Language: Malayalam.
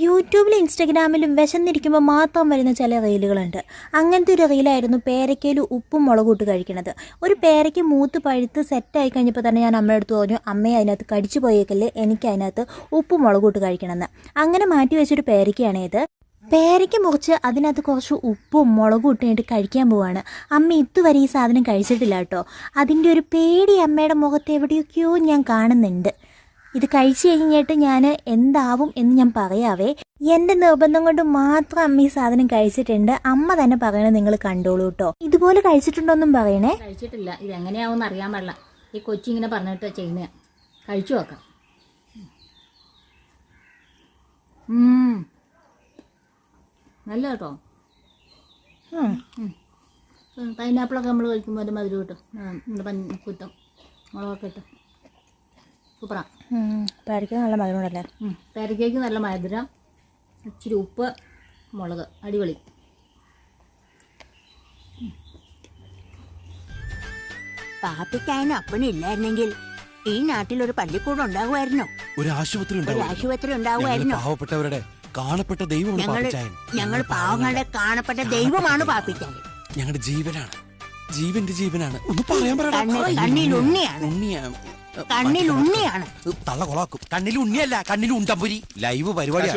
യൂട്യൂബിലും ഇൻസ്റ്റഗ്രാമിലും വിശന്നിരിക്കുമ്പോൾ മാത്രം വരുന്ന ചില റീലുകളുണ്ട്. അങ്ങനത്തെ ഒരു റീലായിരുന്നു പേരയ്ക്കയിൽ ഉപ്പും മുളകും ഇട്ട് കഴിക്കണത്. ഒരു പേരയ്ക്ക് മൂത്ത് പഴുത്ത് സെറ്റായി കഴിഞ്ഞപ്പോൾ തന്നെ ഞാൻ അമ്മയുടെ അടുത്ത് പറഞ്ഞു, അമ്മയെ അതിനകത്ത് കടിച്ചു പോയേക്കല്ലേ, എനിക്ക് അതിനകത്ത് ഉപ്പും മുളകും ഇട്ട് കഴിക്കണമെന്ന്. അങ്ങനെ മാറ്റി വെച്ചൊരു പേരയ്ക്കാണ് ഇത്. പേരയ്ക്ക് മുറിച്ച് അതിനകത്ത് കുറച്ച് ഉപ്പും മുളകും ഇട്ടിട്ട് കഴിക്കാൻ പോവാണ്. അമ്മ ഇതുവരെ ഈ സാധനം കഴിച്ചിട്ടില്ല കേട്ടോ. അതിൻ്റെ ഒരു പേടി അമ്മയുടെ മുഖത്ത് എവിടെയൊക്കെയോ ഞാൻ കാണുന്നുണ്ട്. ഇത് കഴിച്ചു കഴിഞ്ഞിട്ട് ഞാൻ എന്താവും എന്ന് ഞാൻ പറയാവേ. എൻ്റെ നിർബന്ധം കൊണ്ട് മാത്രം അമ്മ ഈ സാധനം കഴിച്ചിട്ടുണ്ട്. അമ്മ തന്നെ പറയണത് നിങ്ങൾ കണ്ടോളൂ കേട്ടോ. ഇതുപോലെ കഴിച്ചിട്ടുണ്ടോന്നും പറയണേ. കഴിച്ചിട്ടില്ല, ഇത് എങ്ങനെയാവും അറിയാൻ പാടില്ല. ഈ കൊച്ചി ഇങ്ങനെ പറഞ്ഞിട്ട് ചെയ്യുന്ന കഴിച്ചു നോക്കാം. നല്ല കേട്ടോ. പൈനാപ്പിളൊക്കെ നമ്മൾ കഴിക്കുമ്പോൾ ഒരു മധുരം കിട്ടും. കുത്തും മുളകൊക്കെ ഇട്ട് സൂപ്പറാ. പേരയ്ക്ക് നല്ല മധുരമുണ്ടല്ലേ? പേരയ്ക്കേക്ക് നല്ല മധുരം, ഇച്ചിരി ഉപ്പ്, മുളക്, അടിപൊളി. പാപ്പിക്കായനും അപ്പനില്ലായിരുന്നെങ്കിൽ ഈ നാട്ടിൽ ഒരു പള്ളിക്കൂടം ഉണ്ടാകുമായിരുന്നോ? ഒരു ആശുപത്രി ഉണ്ടാകുമായിരുന്നോ? പാവപ്പെട്ടവരുടെ കാണപ്പെട്ട ദൈവമാണ്. ഞങ്ങൾ പാവങ്ങളുടെ കാണപ്പെട്ട ദൈവമാണ് പാപ്പിക്കായൻ. ഞങ്ങളുടെ ജീവനാണ്, ജീവനാണ്. ഒന്ന് പറയാൻ കണ്ണിൽ ഉണ്ണിയാണ്. തള്ള കൊളാക്കും. കണ്ണിൽ ഉണ്ണിയല്ല, കണ്ണിൽ ഉണ്ടമ്പുരി. ലൈവ് പരിപാടിയാണ്.